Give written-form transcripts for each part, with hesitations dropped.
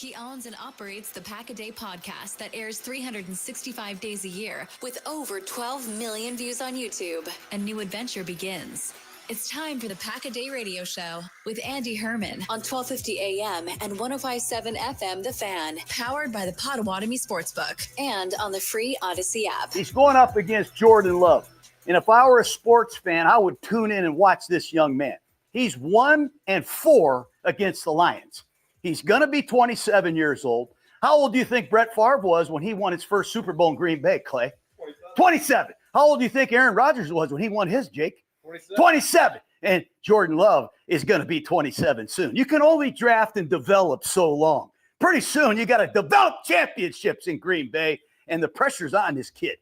He owns and operates the Pack a Day podcast that airs 365 days a year with over 12 million views on YouTube. A new adventure begins. It's time for the Pack a Day radio show with Andy Herman on 1250 AM and 105.7 FM The Fan, powered by the Potawatomi Sportsbook and on the free Odyssey app. He's going up against Jordan Love. And if I were a sports fan, I would tune in and watch this young man. He's 1-4 against the Lions. He's going to be 27 years old. How old do you think Brett Favre was when he won his first Super Bowl in Green Bay, Clay? 27. How old do you think Aaron Rodgers was when he won his, Jake? 27. And Jordan Love is going to be 27 soon. You can only draft and develop so long. Pretty soon, you got to develop championships in Green Bay, and the pressure's on this kid.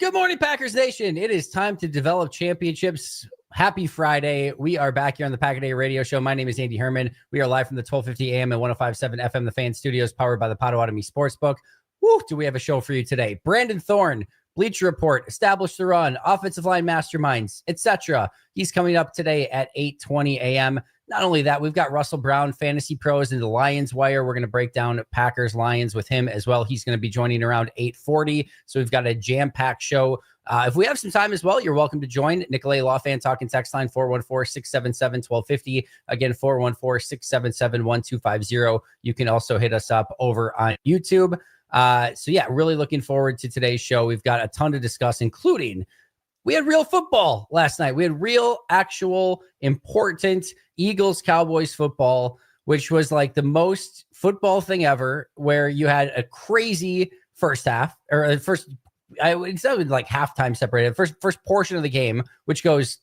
Good morning, Packers Nation. It is time to develop championships. Happy Friday. We are back here on the Pack a Day radio show. My name is Andy Herman. We are live from the 1250 AM and 105.7 FM The Fan studios, powered by the Potawatomi Sportsbook. Woo, do we have a show for you today? Brandon Thorne, Bleacher Report, Establish the Run, Offensive Line Masterminds, etc. He's coming up today at 8:20 a.m. Not only that, we've got Russell Brown, Fantasy Pros, and the Lions Wire. We're going to break down Packers Lions with him as well. He's going to be joining around 8:40. So we've got a jam-packed show. If we have some time as well, you're welcome to join. Nicolay Law Fan Talking text line 414-677-1250. Again, 414-677-1250. You can also hit us up over on YouTube. So yeah, really looking forward to today's show. We've got a ton to discuss, including we had real football last night. We had real, actual, important Eagles-Cowboys football, which was like the most football thing ever, where you had a crazy first half, or instead of like halftime separated, first portion of the game, which goes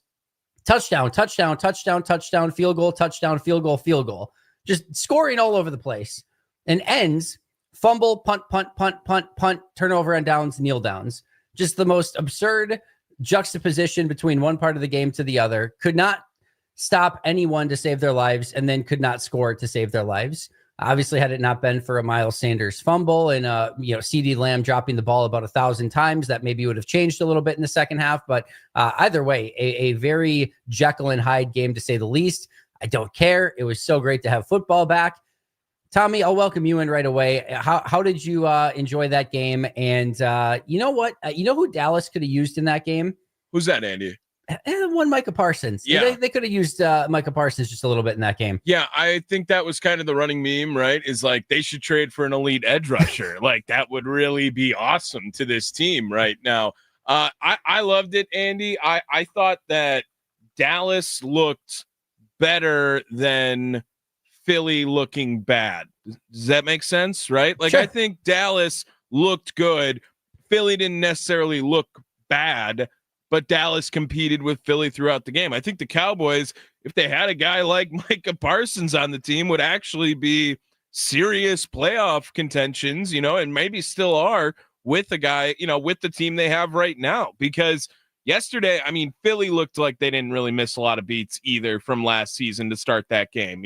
touchdown, touchdown, touchdown, touchdown, field goal, touchdown, field goal, field goal, just scoring all over the place, and ends fumble, punt, punt, punt, punt, punt, turnover and downs, kneel downs. Just the most absurd juxtaposition between one part of the game to the other. Could not stop anyone to save their lives, and then could not score to save their lives. Obviously, had it not been for a Miles Sanders fumble and CeeDee Lamb dropping the ball about 1,000 times, that maybe would have changed a little bit in the second half. But either way, a very Jekyll and Hyde game, to say the least. I don't care. It was so great to have football back. Tommy, I'll welcome you in right away. How did you enjoy that game? And you know what? You know who Dallas could have used in that game? Who's that, Andy? One Micah Parsons. Yeah. They could have used Micah Parsons just a little bit in that game. Yeah, I think that was kind of the running meme, right? Is like they should trade for an elite edge rusher. Like that would really be awesome to this team right now. I loved it, Andy. I thought that Dallas looked better than Philly looking bad. Does that make sense? Right? Like, sure. I think Dallas looked good. Philly didn't necessarily look bad, but Dallas competed with Philly throughout the game. I think the Cowboys, if they had a guy like Micah Parsons on the team, would actually be serious playoff contentions, and maybe still are with a guy, with the team they have right now. Because yesterday, I mean, Philly looked like they didn't really miss a lot of beats either from last season to start that game.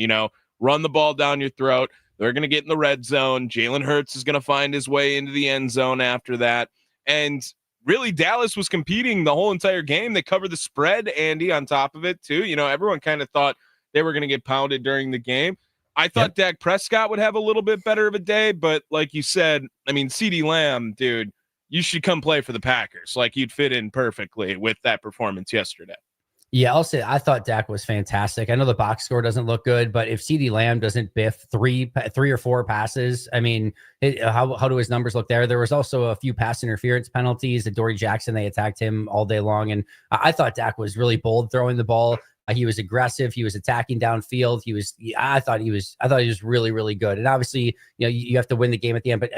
Run the ball down your throat. They're going to get in the red zone. Jalen Hurts is going to find his way into the end zone after that. And really, Dallas was competing the whole entire game. They covered the spread, Andy, on top of it, too. Everyone kind of thought they were going to get pounded during the game. I thought Dak Prescott would have a little bit better of a day, but like you said, I mean, CeeDee Lamb, dude, you should come play for the Packers. Like, you'd fit in perfectly with that performance yesterday. Yeah, I'll say I thought Dak was fantastic. I know the box score doesn't look good, but if CeeDee Lamb doesn't biff three or four passes, I mean, how do his numbers look there? There was also a few pass interference penalties. Dory Jackson, they attacked him all day long, and I thought Dak was really bold throwing the ball. He was aggressive. He was attacking downfield. I thought he was really, really good. And obviously, you have to win the game at the end. But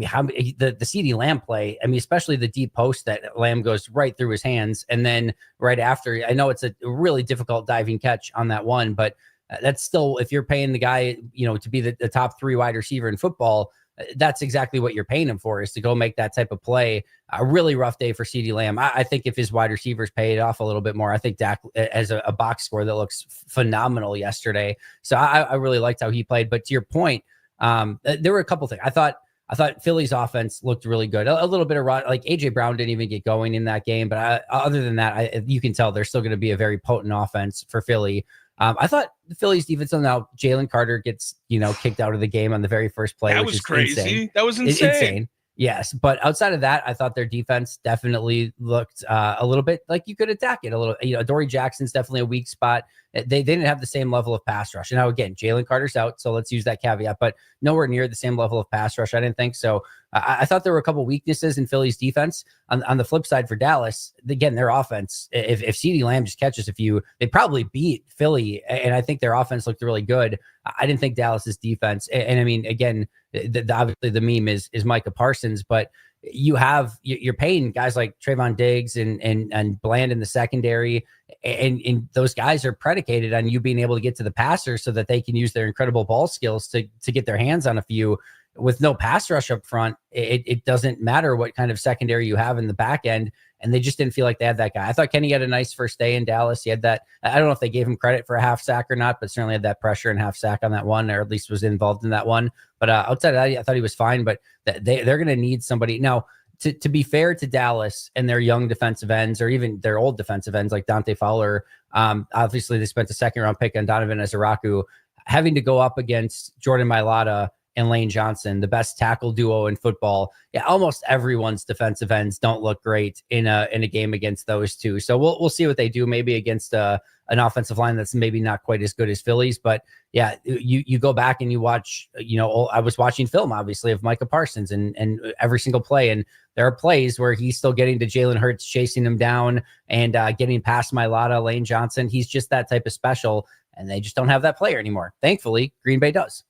how the CeeDee Lamb play, especially the deep post that Lamb goes right through his hands. And then right after, I know it's a really difficult diving catch on that one, but that's still, if you're paying the guy, to be the top 3 wide receiver in football, that's exactly what you're paying him for, is to go make that type of play. A really rough day for CeeDee Lamb. I think if his wide receivers pay it off a little bit more, I think Dak has a box score that looks phenomenal yesterday. So I really liked how he played. But to your point, there were a couple things. I thought Philly's offense looked really good. A little bit of like AJ Brown didn't even get going in that game, but other than that, you can tell they're still going to be a very potent offense for Philly. I thought the Phillies defense, now Jalen Carter gets, kicked out of the game on the very first play. That which was is crazy. Insane. That was insane. Yes. But outside of that, I thought their defense definitely looked a little bit like you could attack it a little. Dory Jackson's definitely a weak spot. They didn't have the same level of pass rush. And now, again, Jalen Carter's out, so let's use that caveat, but nowhere near the same level of pass rush, I didn't think. So I thought there were a couple weaknesses in Philly's defense. On the flip side for Dallas, again, their offense, if CeeDee Lamb just catches they'd probably beat Philly, and I think their offense looked really good. I didn't think Dallas's defense, and I mean, again, obviously the meme is Micah Parsons, but you're paying guys like Trayvon Diggs and Bland in the secondary, and those guys are predicated on you being able to get to the passer so that they can use their incredible ball skills to get their hands on a few. With no pass rush up front, it doesn't matter what kind of secondary you have in the back end, and they just didn't feel like they had that guy. I thought Kenny had a nice first day in Dallas. He had that. I don't know if they gave him credit for a half sack or not, but certainly had that pressure and half sack on that one, or at least was involved in that one. But outside of that, I thought he was fine. But they're going to need somebody now. To be fair to Dallas and their young defensive ends, or even their old defensive ends like Dante Fowler, obviously they spent the second round pick on Donovan Ezeraku, having to go up against Jordan Mailata and Lane Johnson, the best tackle duo in football. Yeah, almost everyone's defensive ends don't look great in a game against those two. So we'll see what they do, maybe against an offensive line that's maybe not quite as good as Philly's. But yeah, you go back and you watch, I was watching film, obviously, of Micah Parsons and every single play. And there are plays where he's still getting to Jalen Hurts, chasing him down and getting past Mailata, Lane Johnson. He's just that type of special, and they just don't have that player anymore. Thankfully, Green Bay does.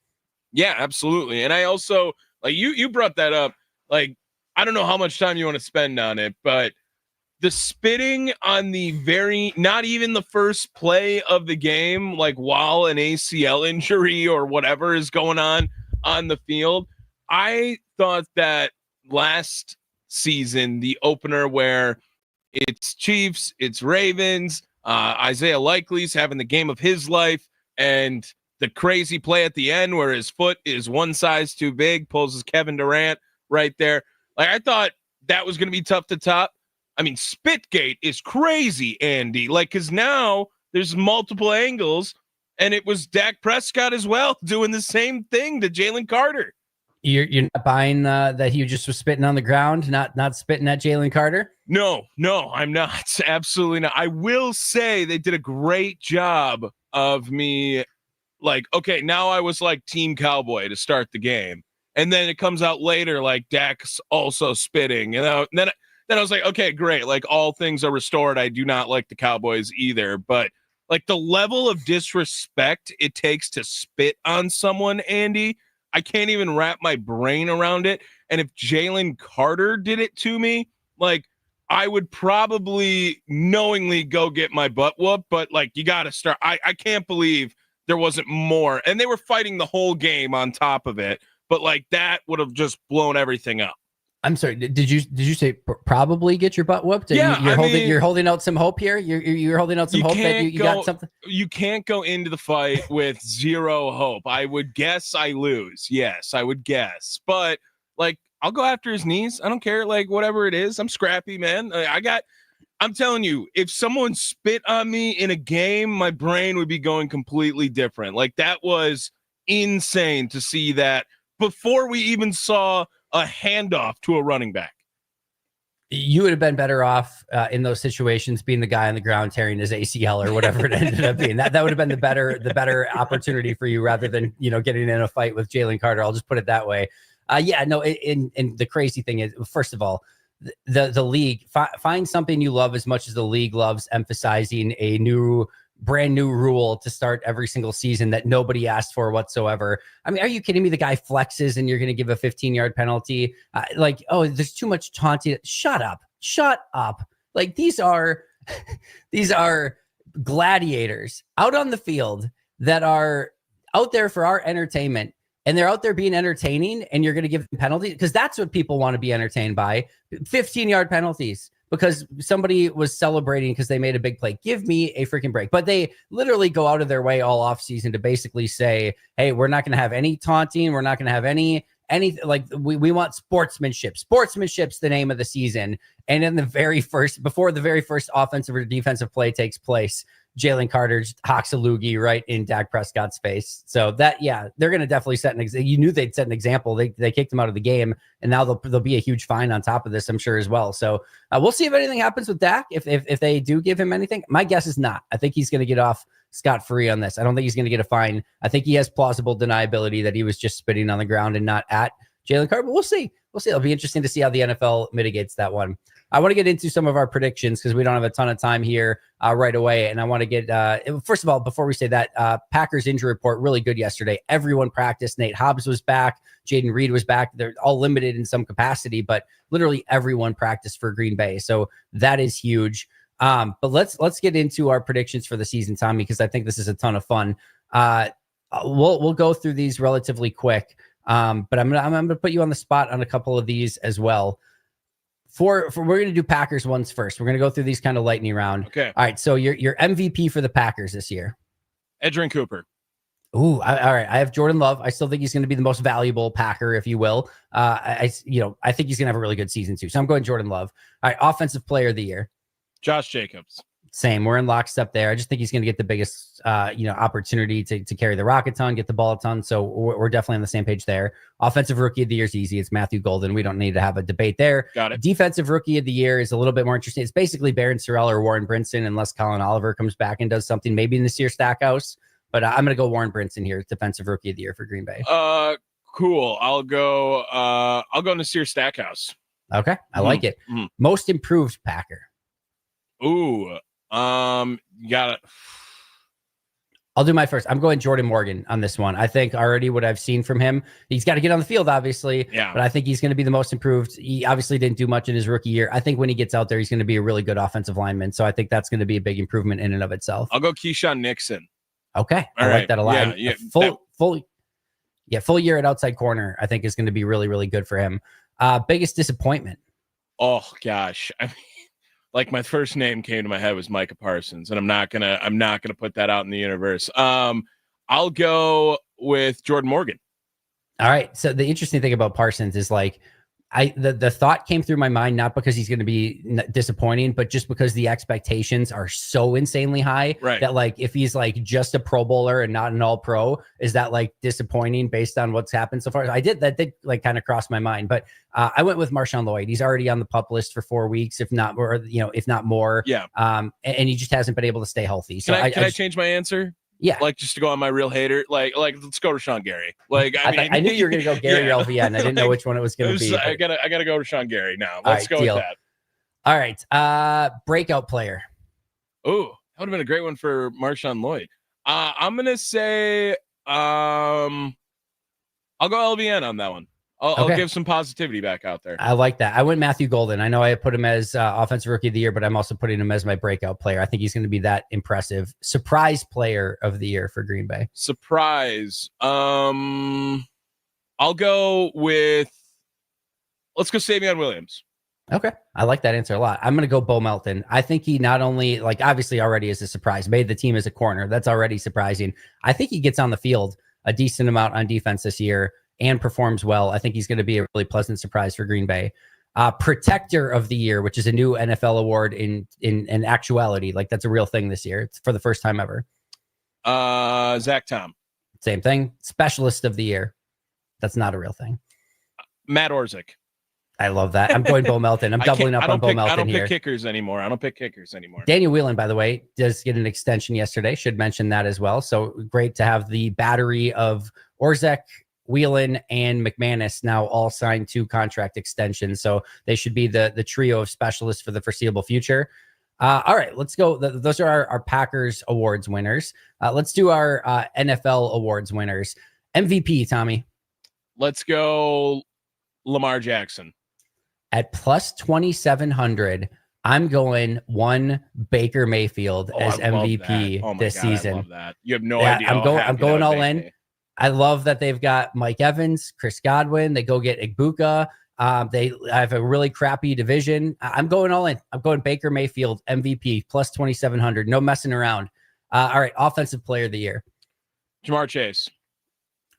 Yeah, absolutely. And I also, like, you brought that up. Like, I don't know how much time you want to spend on it, but the spitting on not even the first play of the game, like while an ACL injury or whatever is going on the field. I thought that last season, the opener where it's Chiefs, it's Ravens, Isaiah Likely's having the game of his life, and the crazy play at the end where his foot is one size too big, pulls his Kevin Durant right there. Like, I thought that was going to be tough to top. I mean, Spitgate is crazy, Andy. Like, because now there's multiple angles, and it was Dak Prescott as well doing the same thing to Jalen Carter. You're not buying that he just was spitting on the ground, not spitting at Jalen Carter? No, I'm not. Absolutely not. I will say they did a great job of me. Like, okay, now I was like Team Cowboy to start the game. And then it comes out later, like Dak's also spitting. And then I was like, okay, great. Like, all things are restored. I do not like the Cowboys either. But like the level of disrespect it takes to spit on someone, Andy, I can't even wrap my brain around it. And if Jalen Carter did it to me, like, I would probably knowingly go get my butt whooped. But like, you got to start. I can't believe there wasn't more, and they were fighting the whole game on top of it. But like, that would have just blown everything up. I'm sorry. Did you say probably get your butt whooped? Yeah, you're holding out some hope here. You're holding out some hope that you got something. You can't go into the fight with zero hope. I would guess I lose. Yes, I would guess. But like, I'll go after his knees. I don't care. Like, whatever it is, I'm scrappy, man. I'm telling you, if someone spit on me in a game, my brain would be going completely different. Like, that was insane to see that before we even saw a handoff to a running back. You would have been better off in those situations being the guy on the ground tearing his ACL or whatever it ended up being. That would have been the better opportunity for you, rather than getting in a fight with Jalen Carter. I'll just put it that way. And the crazy thing is, first of all, the league, find something you love as much as the league loves emphasizing a brand new rule to start every single season that nobody asked for whatsoever. I mean, are you kidding me? The guy flexes and you're going to give a 15-yard penalty. There's too much taunting. Shut up. Like, these are gladiators out on the field that are out there for our entertainment. And they're out there being entertaining, and you're going to give them penalties, because that's what people want to be entertained by. 15-yard penalties because somebody was celebrating because they made a big play. Give me a freaking break. But they literally go out of their way all offseason to basically say, hey, we're not going to have any taunting. We're not going to have any like, we want sportsmanship. Sportsmanship's the name of the season. And in before the very first offensive or defensive play takes place, Jalen Carter hawks a loogie right in Dak Prescott's face. So that, they're going to definitely set an example. You knew they'd set an example. They kicked him out of the game, and now there'll be a huge fine on top of this, I'm sure, as well. So we'll see if anything happens with Dak. If they do give him anything, my guess is not. I think he's going to get off scot-free on this. I don't think he's going to get a fine. I think he has plausible deniability that he was just spitting on the ground and not at Jalen Carter, but we'll see. It'll be interesting to see how the NFL mitigates that one. I want to get into some of our predictions because we don't have a ton of time here right away. And I want to get, first of all, before we say that, Packers injury report, really good yesterday. Everyone practiced. Nate Hobbs was back. Jaden Reed was back. They're all limited in some capacity, but literally everyone practiced for Green Bay. So that is huge. But let's get into our predictions for the season, Tommy, because I think this is a ton of fun. We'll go through these relatively quick. But I'm gonna put you on the spot on a couple of these as well. For we're gonna do Packers ones first. We're gonna go through these kind of lightning round. Okay. All right. So your MVP for the Packers this year. Edgerrin Cooper. Ooh, all right. I have Jordan Love. I still think he's going to be the most valuable Packer, if you will. I think he's going to have a really good season too. So I'm going Jordan Love. All right. Offensive player of the year. Josh Jacobs. Same. We're in lockstep there. I just think he's going to get the biggest, opportunity to carry the rock a ton, get the ball a ton. So we're definitely on the same page there. Offensive rookie of the year is easy. It's Matthew Golden. We don't need to have a debate there. Got it. Defensive rookie of the year is a little bit more interesting. It's basically Barron Sorrell or Warren Brinson, unless Colin Oliver comes back and does something maybe in this year Stackhouse. But I'm going to go Warren Brinson here, defensive rookie of the year for Green Bay. Cool. I'll go Nasir Stackhouse. Okay, I like it. Most improved Packer. Ooh, got it. I'll do my first. I'm going Jordan Morgan on this one. I think already what I've seen from him, he's got to get on the field, obviously. Yeah. But I think he's going to be the most improved. He obviously didn't do much in his rookie year. I think when he gets out there, he's going to be a really good offensive lineman. So I think that's going to be a big improvement in and of itself. I'll go Keyshawn Nixon. Okay. I like that a lot. Yeah, Full year at outside corner, I think is going to be really, really good for him. Biggest disappointment. Oh gosh. I mean, like my first name came to my head was Micah Parsons, and I'm not gonna put that out in the universe. I'll go with Jordan Morgan. All right. So the interesting thing about Parsons is like, the thought came through my mind, not because he's going to be disappointing, but just because the expectations are so insanely high that like, if he's like just a Pro Bowler and not an all pro, is that like disappointing based on what's happened so far? That did like kind of cross my mind, but I went with Marshawn Lloyd. He's already on the PUP list for 4 weeks, if not more. Yeah. And he just hasn't been able to stay healthy. So can I change my answer? Yeah. Like just to go on my real hater, like let's go to Sean Gary. Like I knew you were gonna go Gary LVN. I didn't know which one it was gonna be. I gotta go to Sean Gary now. Let's go with that. All right. Breakout player. Oh, that would have been a great one for Marshawn Lloyd. I'm gonna say I'll go LVN on that one. I'll give some positivity back out there. I like that. I went Matthew Golden. I know I put him as offensive rookie of the year, but I'm also putting him as my breakout player. I think he's going to be that impressive. Surprise player of the year for Green Bay. Surprise. I'll go with, let's go Savion Williams. Okay. I like that answer a lot. I'm going to go Bo Melton. I think he not only, like, obviously already is a surprise, made the team as a corner. That's already surprising. I think he gets on the field a decent amount on defense this year and performs well. I think he's going to be a really pleasant surprise for Green Bay. Protector of the year, which is a new NFL award in actuality. Like, that's a real thing this year. It's for the first time ever. Zach Tom. Same thing. Specialist of the year. That's not a real thing. Matt Orzik. I love that. I'm going Bo Melton. I'm doubling up on Bo Melton here. I don't pick kickers anymore. Daniel Whelan, by the way, does get an extension yesterday. Should mention that as well. So great to have the battery of Orzik, Whelan, and McManus now all signed 2 contract extensions. So they should be the trio of specialists for the foreseeable future. All right, let's go. Those are our Packers awards winners. Let's do our NFL awards winners. MVP, Tommy. Let's go Lamar Jackson. At plus 2,700, I'm going one Baker Mayfield as MVP this season. I love that. You have no idea. I'm going all in. I love that they've got Mike Evans, Chris Godwin. They go get Igbuka. They have a really crappy division. I'm going all in. I'm going Baker Mayfield, MVP, plus 2,700. No messing around. All right, offensive player of the year. Jamar Chase.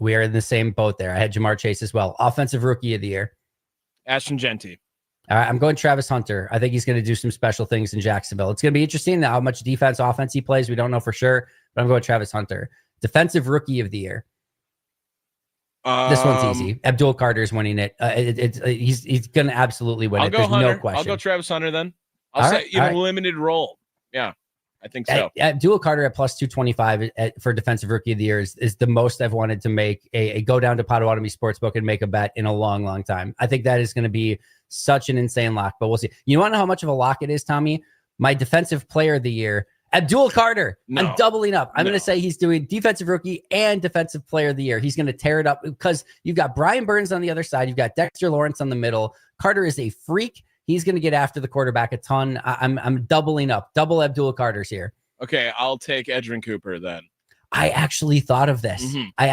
We are in the same boat there. I had Jamar Chase as well. Offensive rookie of the year. Ashton Genty. All right, I'm going Travis Hunter. I think he's going to do some special things in Jacksonville. It's going to be interesting how much defense, offense he plays. We don't know for sure, but I'm going Travis Hunter. Defensive Rookie of the Year. This one's easy. Abdul Carter's winning it. He's going to absolutely win it. There's Hunter. No question. I'll go Travis Hunter then. I'll say limited role. Yeah, I think so. Abdul Carter at plus 225 for Defensive Rookie of the Year is the most I've wanted to make a go down to Potawatomi Sportsbook and make a bet in a long, long time. I think that is going to be such an insane lock, but we'll see. You want to know how much of a lock it is, Tommy? My Defensive Player of the Year, Abdul Carter. No. I'm doubling up. I'm going to say he's doing Defensive Rookie and Defensive Player of the Year. He's going to tear it up because you've got Brian Burns on the other side. You've got Dexter Lawrence on the middle. Carter is a freak. He's going to get after the quarterback a ton. I'm doubling up. Double Abdul Carter's here. Okay, I'll take Edgerrin Cooper then. I actually thought of this. Mm-hmm. I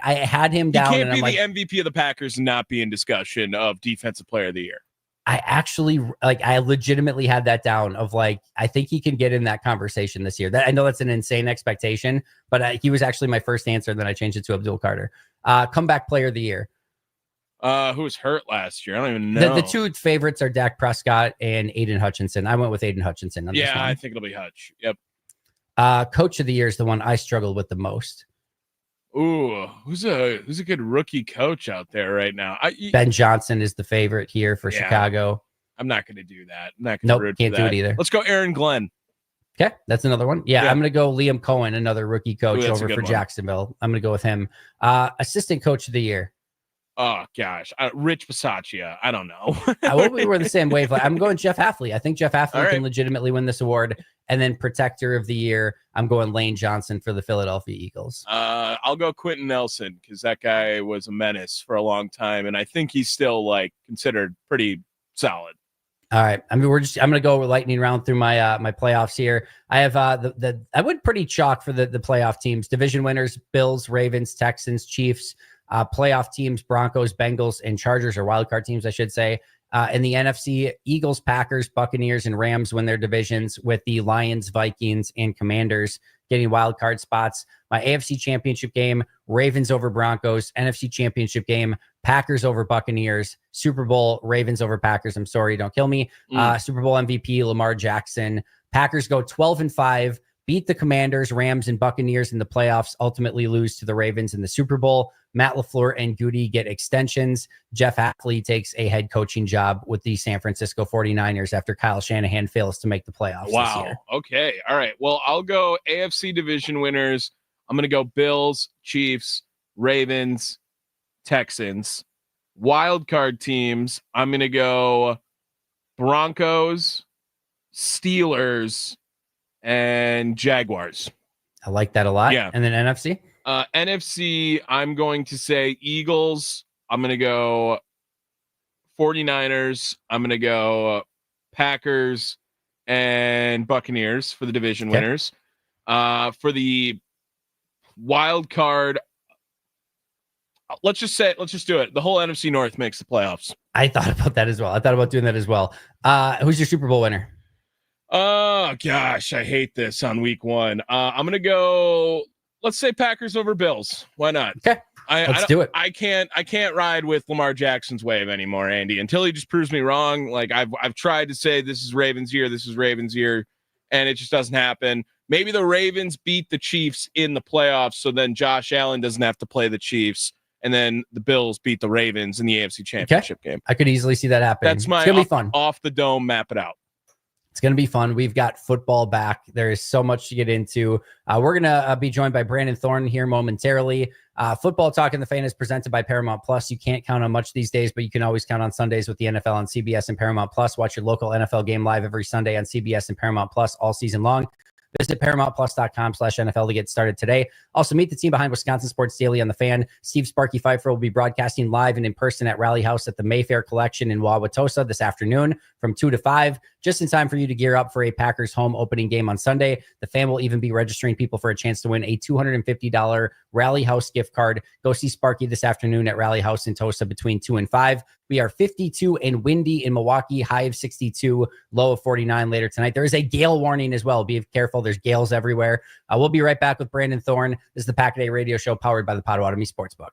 had him down. He can't be the MVP of the Packers and not be in discussion of Defensive Player of the Year. I legitimately had that down of I think he can get in that conversation this year. I know that's an insane expectation, but he was actually my first answer. And then I changed it to Abdul Carter. Comeback Player of the Year. Who was hurt last year? I don't even know. The two favorites are Dak Prescott and Aiden Hutchinson. I went with Aiden Hutchinson. On this one. I think it'll be Hutch. Yep. Coach of the Year is the one I struggled with the most. Ooh, who's a good rookie coach out there right now? Ben Johnson is the favorite here for Chicago. I'm not going to do that. I'm not going to can't do it either. Let's go Aaron Glenn. Okay, that's another one. Yeah. I'm going to go Liam Cohen, another rookie coach over for Jacksonville. I'm going to go with him. Assistant Coach of the Year. Oh, gosh. Rich Bisaccia. I don't know. We were the same wavelength. I'm going Jeff Hafley. I think Jeff Hafley can legitimately win this award. And then Protector of the Year, I'm going Lane Johnson for the Philadelphia Eagles. I'll go Quentin Nelson because that guy was a menace for a long time. And I think he's still considered pretty solid. All right. I mean, I'm going to go lightning round through my my playoffs here. I have I went pretty chalk for the playoff teams. Division winners, Bills, Ravens, Texans, Chiefs. Playoff teams, Broncos, Bengals, and Chargers, or wildcard teams, I should say. In the NFC, Eagles, Packers, Buccaneers, and Rams win their divisions, with the Lions, Vikings, and Commanders getting wildcard spots. My AFC Championship game, Ravens over Broncos. NFC Championship game, Packers over Buccaneers. Super Bowl, Ravens over Packers. I'm sorry, don't kill me. Super Bowl MVP, Lamar Jackson. Packers go 12-5. Beat the Commanders, Rams, and Buccaneers in the playoffs, ultimately lose to the Ravens in the Super Bowl. Matt LaFleur and Goody get extensions. Jeff Hafley takes a head coaching job with the San Francisco 49ers after Kyle Shanahan fails to make the playoffs this year. Okay. All right. Well, I'll go AFC division winners. I'm going to go Bills, Chiefs, Ravens, Texans. Wild card teams, I'm going to go Broncos, Steelers, and Jaguars. I like that a lot. Yeah. And then NFC? NFC, I'm going to say Eagles. I'm going to go 49ers. I'm going to go Packers and Buccaneers for the division winners. For the wild card, let's just do it. The whole NFC North makes the playoffs. I thought about that as well. I thought about doing that as well. Who's your Super Bowl winner? Oh, gosh, I hate this on week one. I'm going to go, let's say Packers over Bills. Why not? Okay, let's do it. I can't ride with Lamar Jackson's wave anymore, Andy, until he just proves me wrong. I've tried to say this is Ravens year, and it just doesn't happen. Maybe the Ravens beat the Chiefs in the playoffs, so then Josh Allen doesn't have to play the Chiefs, and then the Bills beat the Ravens in the AFC Championship game. I could easily see that happen. That's my it's gonna be fun. Off the dome, map it out. It's going to be fun. We've got football back. There is so much to get into. We're going to be joined by Brandon Thorne here momentarily. Football Talk in the Fan is presented by Paramount Plus. You can't count on much these days, but you can always count on Sundays with the NFL on CBS and Paramount Plus. Watch your local NFL game live every Sunday on CBS and Paramount Plus all season long. Visit ParamountPlus.com/NFL to get started today. Also, meet the team behind Wisconsin Sports Daily on the Fan. Steve Sparky Pfeiffer will be broadcasting live and in person at Rally House at the Mayfair Collection in Wauwatosa this afternoon from 2 to 5, just in time for you to gear up for a Packers home opening game on Sunday. The Fan will even be registering people for a chance to win a $250 Rally House gift card. Go see Sparky this afternoon at Rally House in Tosa between 2 and 5. We are 52 and windy in Milwaukee, high of 62, low of 49 later tonight. There is a gale warning as well. Be careful. There's gales everywhere. We'll be right back with Brandon Thorne. This is the Pack a Day Radio Show powered by the Potawatomi Sportsbook.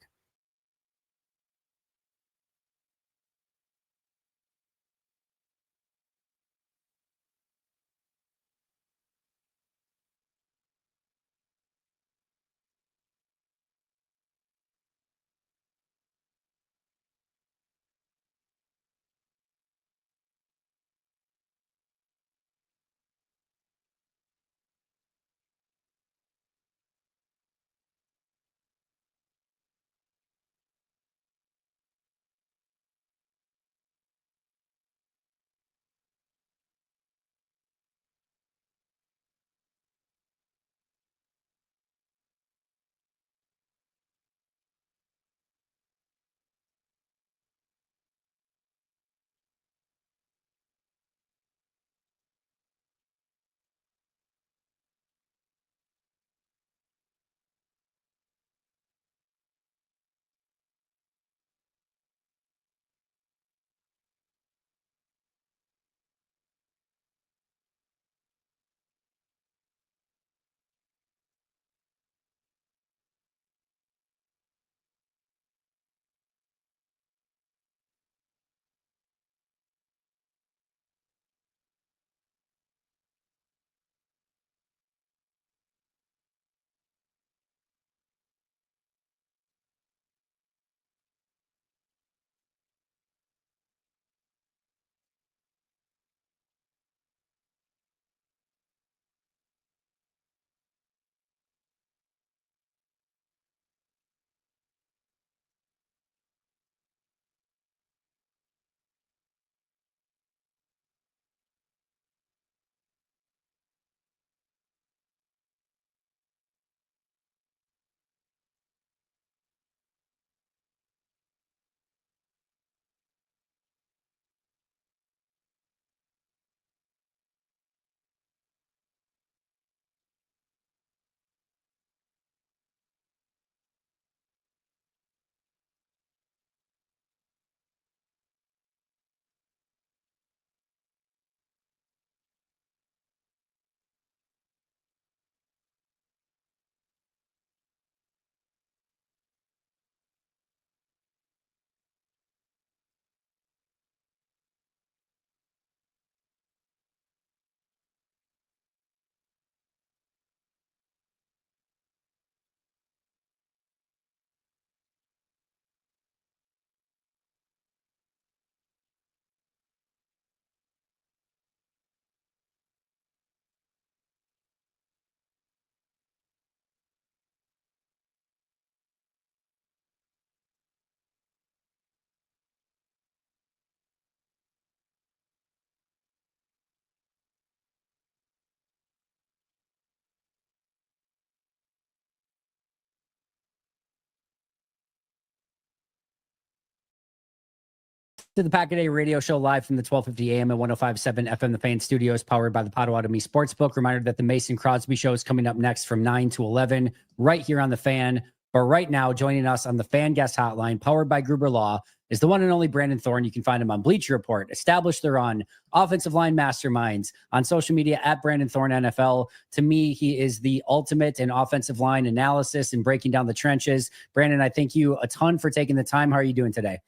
To the Pack a Day radio show live from the 1250 AM and 1057 FM, the Fan Studios, powered by the Potawatomi Sportsbook. Reminder that the Mason Crosby show is coming up next from 9 to 11 right here on the Fan. But right now, joining us on the Fan Guest Hotline, powered by Gruber Law, is the one and only Brandon Thorne. You can find him on Bleacher Report, Established the Run, Offensive Line Masterminds, on social media at Brandon Thorne NFL. To me, he is the ultimate in offensive line analysis and breaking down the trenches. Brandon, I thank you a ton for taking the time. How are you doing today?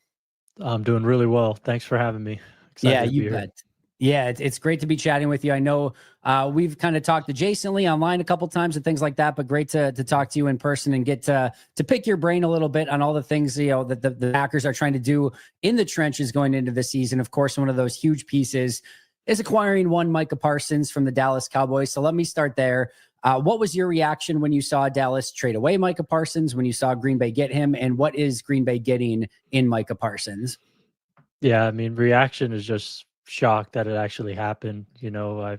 I'm doing really well. Thanks for having me. Excited Yeah, to be you here. bet. Yeah, it's great to be chatting with you. I know we've kind of talked adjacently online a couple times and things like that, but great to talk to you in person and get to pick your brain a little bit on all the things, you know, that the Packers are trying to do in the trenches going into the season. Of course, one of those huge pieces is acquiring one Micah Parsons from the Dallas Cowboys. So let me start there. What was your reaction when you saw Dallas trade away Micah Parsons, when you saw Green Bay get him, and what is Green Bay getting in Micah Parsons? Yeah, I mean, reaction is just shocked that it actually happened. You know, I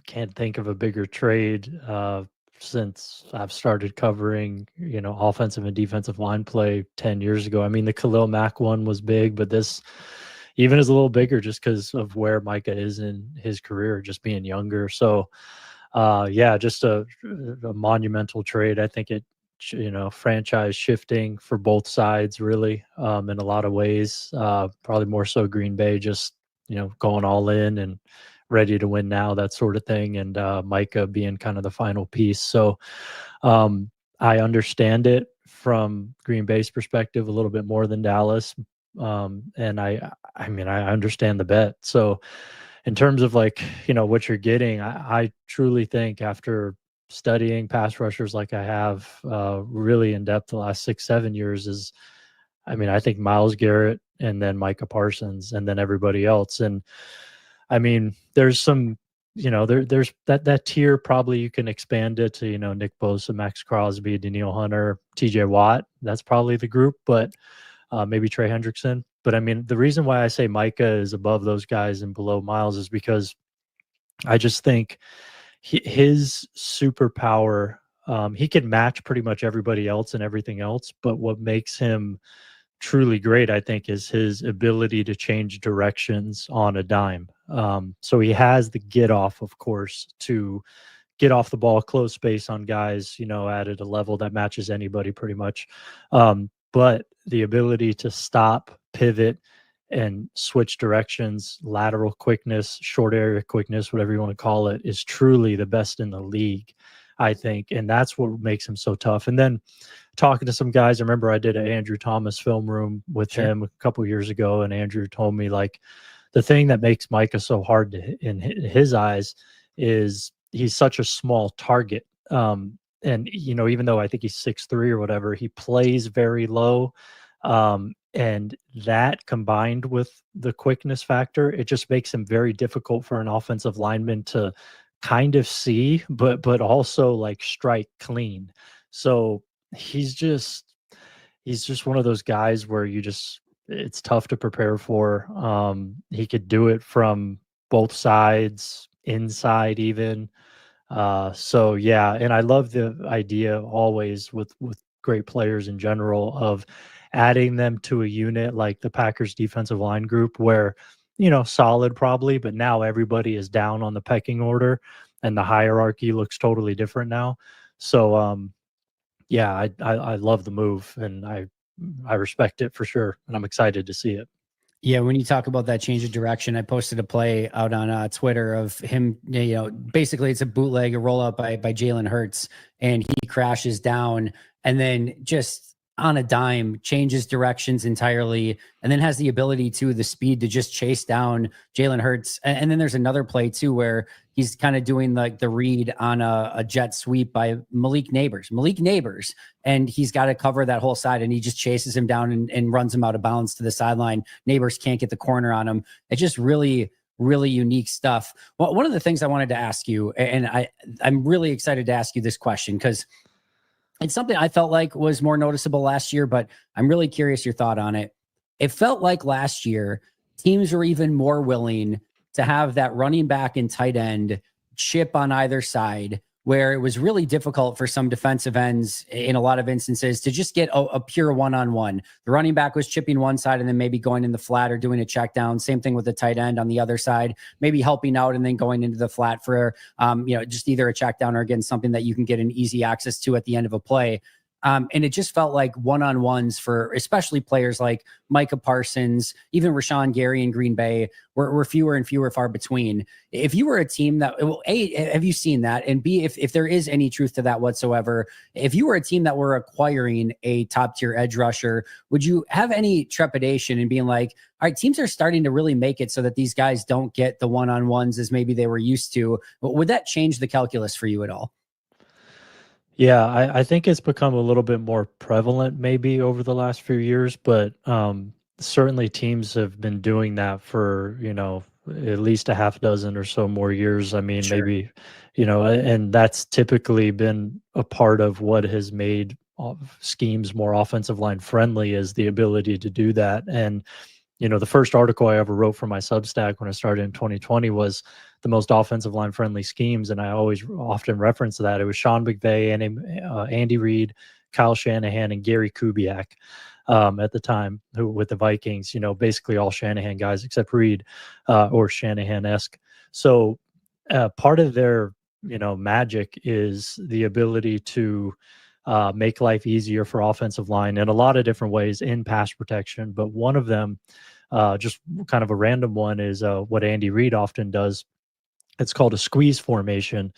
can't think of a bigger trade since I've started covering, you know, offensive and defensive line play 10 years ago. I mean, the Khalil Mack one was big, but this even is a little bigger just because of where Micah is in his career, just being younger. So, yeah, just a monumental trade. I think it, you know, franchise shifting for both sides, really, in a lot of ways. Probably more so Green Bay, just, you know, going all in and ready to win now, that sort of thing. And Micah being kind of the final piece. So I understand it from Green Bay's perspective a little bit more than Dallas. And I mean, I understand the bet. So in terms of, like, you know, what you're getting, I truly think, after studying pass rushers like I have really in depth the last 6-7 years, is, I mean, I think Myles Garrett and then Micah Parsons and then everybody else. And I mean, there's some, you know, there's that tier, probably you can expand it to, you know, Nick Bosa, Max Crosby, Danielle Hunter, TJ Watt. That's probably the group, but maybe Trey Hendrickson. But I mean, the reason why I say Micah is above those guys and below Myles is because I just think his superpower, he can match pretty much everybody else and everything else. But what makes him truly great, I think, is his ability to change directions on a dime. So he has the get off, of course, to get off the ball, close space on guys, you know, at a level that matches anybody pretty much. But the ability to stop, pivot, and switch directions, lateral quickness, short area quickness, whatever you want to call it, is truly the best in the league, I think. And that's what makes him so tough. And then talking to some guys, I remember I did an Andrew Thomas film room with him a couple of years ago, and Andrew told me, like, the thing that makes Micah so hard in his eyes is he's such a small target. And, you know, even though I think he's 6'3" or whatever, he plays very low. And that, combined with the quickness factor, it just makes him very difficult for an offensive lineman to kind of see, but also, like, strike clean. So he's just one of those guys where it's tough to prepare for. He could do it from both sides, inside even. So yeah, and I love the idea always with great players in general of adding them to a unit like the Packers defensive line group, where, you know, solid probably, but now everybody is down on the pecking order and the hierarchy looks totally different now. So yeah, I love the move, and I respect it for sure, and I'm excited to see it. Yeah, when you talk about that change of direction, I posted a play out on Twitter of him, you know, basically it's a bootleg, a roll up by Jalen Hurts, and he crashes down and then just on a dime changes directions entirely, and then has the ability the speed to just chase down Jalen Hurts. And then there's another play too where he's kind of doing like the read on a jet sweep by Malik Neighbors, and he's got to cover that whole side, and he just chases him down and runs him out of bounds to the sideline. Neighbors can't get the corner on him. It's just really, really unique stuff. Well, one of the things I wanted to ask you, and I'm really excited to ask you this question because it's something I felt like was more noticeable last year, but I'm really curious your thought on it. It felt like last year teams were even more willing to have that running back and tight end chip on either side, where it was really difficult for some defensive ends in a lot of instances to just get a pure one-on-one. The running back was chipping one side and then maybe going in the flat or doing a check down. Same thing with the tight end on the other side, maybe helping out and then going into the flat for, just either a check down or again, something that you can get an easy access to at the end of a play. And it just felt like one-on-ones for especially players like Micah Parsons, even Rashawn Gary in Green Bay were fewer and fewer far between. If you were a team that, well, A, have you seen that? And B, if there is any truth to that whatsoever, if you were a team that were acquiring a top tier edge rusher, would you have any trepidation in being like, all right, teams are starting to really make it so that these guys don't get the one-on-ones as maybe they were used to? Would that change the calculus for you at all? Yeah, I think it's become a little bit more prevalent maybe over the last few years, but certainly teams have been doing that for, at least a half dozen or so more years. I mean, Sure. maybe, and that's typically been a part of what has made schemes more offensive line friendly, is the ability to do that. And the first article I ever wrote for my Substack when I started in 2020 was the most offensive line friendly schemes. And I always often reference that. It was Sean McVay, and Andy Reid, Kyle Shanahan, and Gary Kubiak at the time, who with the Vikings, basically all Shanahan guys except Reid, or Shanahan-esque. So part of their, magic is the ability to make life easier for offensive line in a lot of different ways in pass protection. But one of them, just kind of a random one, is what Andy Reid often does. It's called a squeeze formation,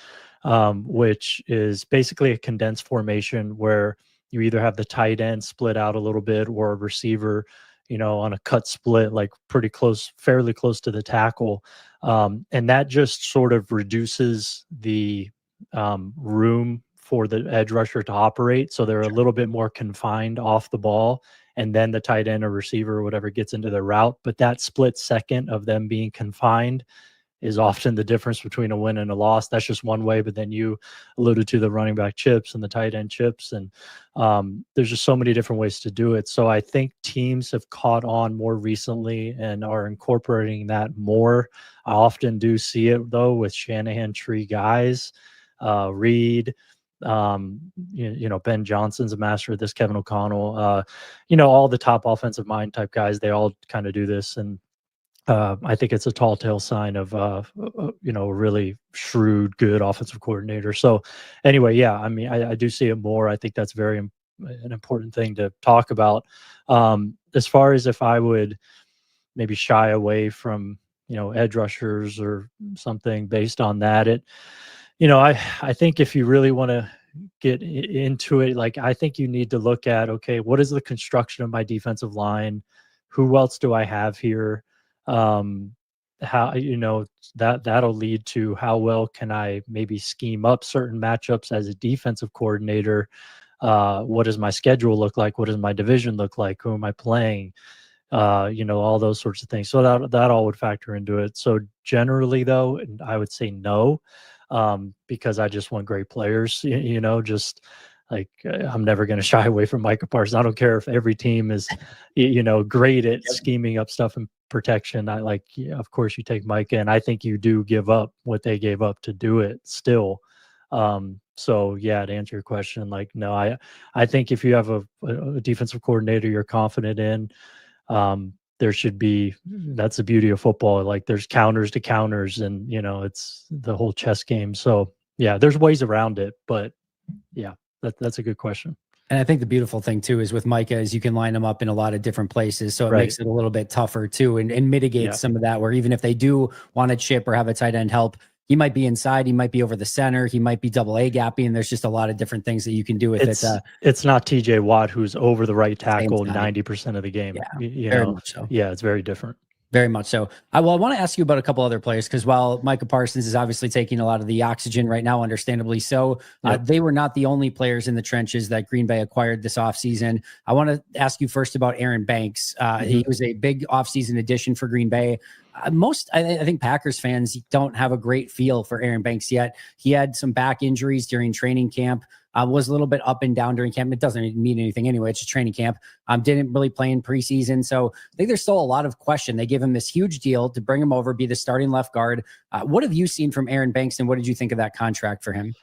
which is basically a condensed formation where you either have the tight end split out a little bit or a receiver, on a cut split, like pretty close, fairly close to the tackle. And that just sort of reduces the room for the edge rusher to operate. So they're a little bit more confined off the ball. And then the tight end or receiver or whatever gets into the route. But that split second of them being confined is often the difference between a win and a loss. That's just one way. But then you alluded to the running back chips and the tight end chips. And there's just so many different ways to do it. So I think teams have caught on more recently and are incorporating that more. I often do see it, though, with Shanahan tree guys, Reid, Ben Johnson's a master of this, Kevin O'Connell, all the top offensive mind type guys, they all kind of do this. And I think it's a tall tale sign of, a really shrewd, good offensive coordinator. So anyway, yeah, I mean, I do see it more. I think that's an important thing to talk about. As far as if I would maybe shy away from, edge rushers or something based on that, I think if you really want to get into it, like, I think you need to look at, okay, what is the construction of my defensive line? Who else do I have here? How, that'll lead to how well can I maybe scheme up certain matchups as a defensive coordinator? What does my schedule look like? What does my division look like? Who am I playing? All those sorts of things. So that all would factor into it. So generally, though, I would say no, because I just want great players, just like, I'm never going to shy away from Micah Parsons. I don't care if every team is, great at scheming up stuff and protection. Of course you take Micah, and I think you do give up what they gave up to do it still. So yeah, to answer your question, like, no, I think if you have a defensive coordinator you're confident in, there should be, that's the beauty of football. Like, there's counters to counters, and it's the whole chess game. So yeah, there's ways around it, but yeah, that's a good question. And I think the beautiful thing too is with Micah is you can line them up in a lot of different places. So it Right. makes it a little bit tougher too, and mitigates some of that, where even if they do want to chip or have a tight end help, he might be inside, he might be over the center, he might be double A gapping. There's just a lot of different things that you can do with it. It's not TJ Watt who's over the right tackle 90% of the game. Yeah, very much so. Yeah, it's very different. Very much so. I want to ask you about a couple other players, because while Micah Parsons is obviously taking a lot of the oxygen right now, understandably so, they were not the only players in the trenches that Green Bay acquired this offseason. I want to ask you first about Aaron Banks. He was a big offseason addition for Green Bay. I think Packers fans don't have a great feel for Aaron Banks yet. He had some back injuries during training camp. Was a little bit up and down during camp. It doesn't mean anything anyway. It's just training camp. Didn't really play in preseason. So I think there's still a lot of question. They give him this huge deal to bring him over, be the starting left guard. What have you seen from Aaron Banks, and what did you think of that contract for him?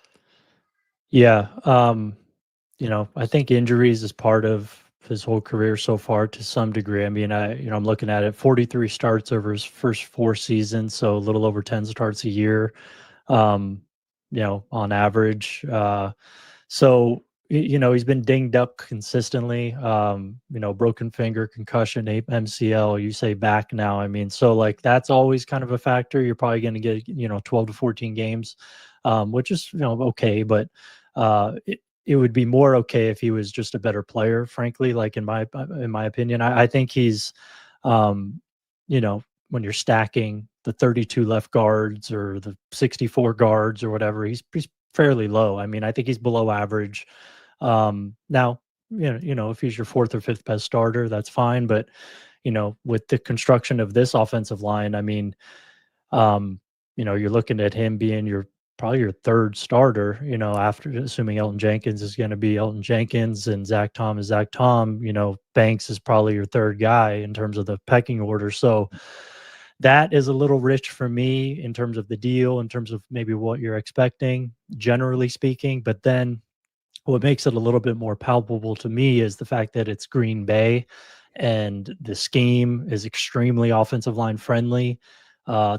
Yeah. I think injuries is part of his whole career so far to some degree. I mean, I'm looking at it, 43 starts over his first 4 seasons, so a little over 10 starts a year, um, on average. He's been dinged up consistently, broken finger, concussion, MCL, you say back now. I mean, so like that's always kind of a factor. You're probably going to get, 12 to 14 games, which is, okay, but it would be more okay if he was just a better player, frankly, like in my opinion. I think he's, um, when you're stacking the 32 left guards or the 64 guards or whatever, he's fairly low. I mean, I think he's below average. Now, if he's your fourth or fifth best starter, that's fine. But, with the construction of this offensive line, I mean, you're looking at him being probably your third starter, after assuming Elton Jenkins is going to be Elton Jenkins and Zach Tom is Zach Tom, Banks is probably your third guy in terms of the pecking order. So that is a little rich for me in terms of the deal, in terms of maybe what you're expecting, generally speaking. But then what makes it a little bit more palpable to me is the fact that it's Green Bay and the scheme is extremely offensive line friendly,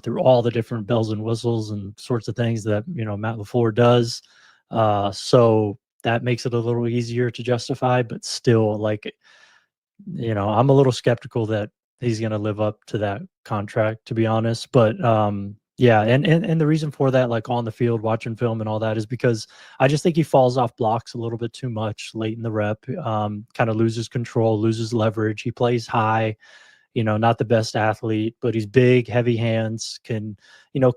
through all the different bells and whistles and sorts of things that, Matt LaFleur does. So that makes it a little easier to justify, but still, like, I'm a little skeptical that he's going to live up to that contract, to be honest. But yeah, and the reason for that, like on the field, watching film and all that, is because I just think he falls off blocks a little bit too much late in the rep. Kind of loses control, loses leverage. He plays high. Not the best athlete, but he's big, heavy hands, can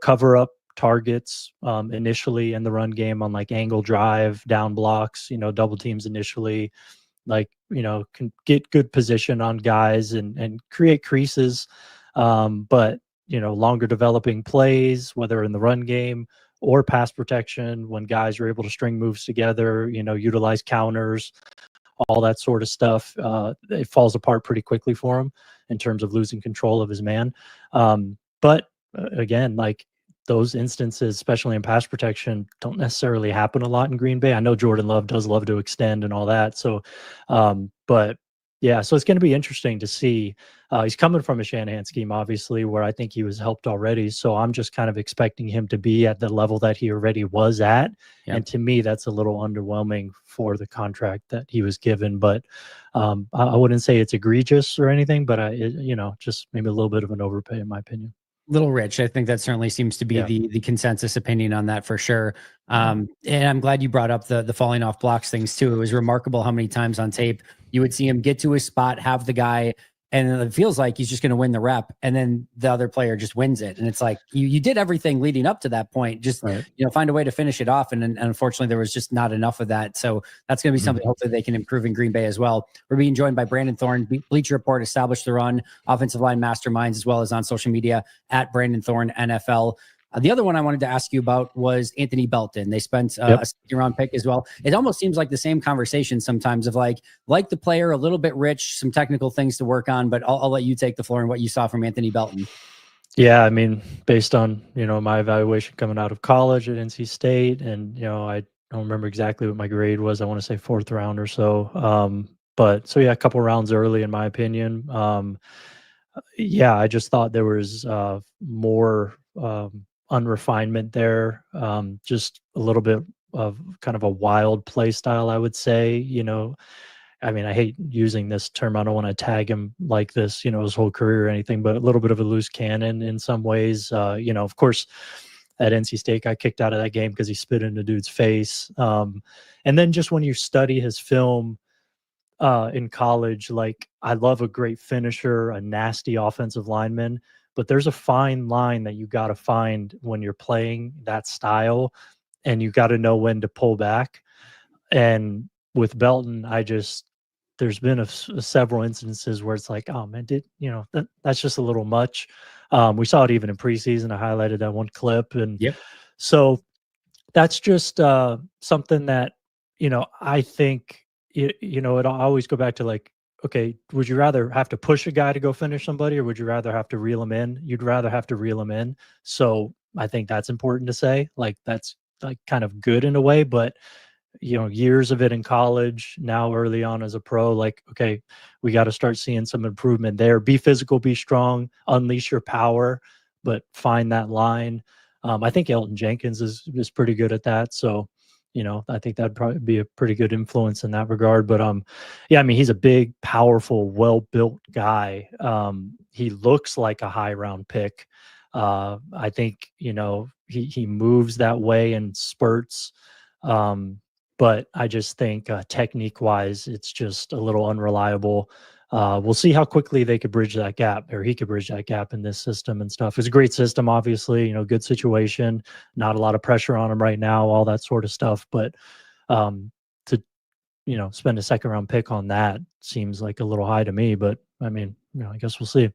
cover up targets initially in the run game on like angle drive, down blocks, double teams initially, like, can get good position on guys and create creases. But, longer developing plays, whether in the run game or pass protection, when guys are able to string moves together, utilize counters, all that sort of stuff, it falls apart pretty quickly for him in terms of losing control of his man. But again, like those instances, especially in pass protection, don't necessarily happen a lot in Green Bay. I know Jordan Love does love to extend and all that. So, but yeah, so it's going to be interesting to see. He's coming from a Shanahan scheme, obviously, where I think he was helped already. So I'm just kind of expecting him to be at the level that he already was at. Yep. And to me, that's a little underwhelming for the contract that he was given. But I wouldn't say it's egregious or anything, but just maybe a little bit of an overpay, in my opinion. Little rich. I think that certainly seems to be the consensus opinion on that for sure. And I'm glad you brought up the falling off blocks things too. It was remarkable how many times on tape you would see him get to his spot, have the guy, and it feels like he's just going to win the rep, and then the other player just wins it. And it's like you did everything leading up to that point, just find a way to finish it off. And unfortunately, there was just not enough of that. So that's going to be something hopefully they can improve in Green Bay as well. We're being joined by Brandon Thorne, Bleacher Report, Establish the Run, offensive line masterminds, as well as on social media at Brandon Thorne NFL. The other one I wanted to ask you about was Anthony Belton. They spent a second-round pick as well. It almost seems like the same conversation sometimes of like the player, a little bit rich, some technical things to work on, but I'll let you take the floor and what you saw from Anthony Belton. Yeah, I mean, based on, my evaluation coming out of college at NC State, and, I don't remember exactly what my grade was. I want to say fourth round or so. But so, yeah, a couple rounds early, in my opinion. Yeah, I just thought there was more unrefinement there, just a little bit of kind of a wild play style, I would say. I mean, I hate using this term. I don't want to tag him like this, his whole career or anything, but a little bit of a loose cannon in some ways. Of course, at NC State, got kicked out of that game because he spit in the dude's face. And then just when you study his film in college, like I love a great finisher, a nasty offensive lineman, but there's a fine line that you got to find when you're playing that style, and you got to know when to pull back. And with Belton, there's been several instances where it's like, oh man, that's just a little much. We saw it even in preseason. I highlighted that one clip, and so that's just something that I think it always go back to like, okay, would you rather have to push a guy to go finish somebody, or would you rather have to reel him in? You'd rather have to reel him in. So I think that's important to say. Like that's like kind of good in a way, but years of it in college, now early on as a pro, like, okay, we got to start seeing some improvement there. Be physical, be strong, unleash your power, but find that line. I think Elton Jenkins is pretty good at that. So, I think that'd probably be a pretty good influence in that regard. But yeah, I mean, he's a big, powerful, well-built guy. He looks like a high round pick. I think, he moves that way in spurts. But I just think technique wise, it's just a little unreliable. We'll see how quickly they could bridge that gap, or he could bridge that gap in this system and stuff. It's a great system, obviously, good situation, not a lot of pressure on him right now, all that sort of stuff. But to, spend a second round pick on that seems like a little high to me, but I mean, I guess we'll see.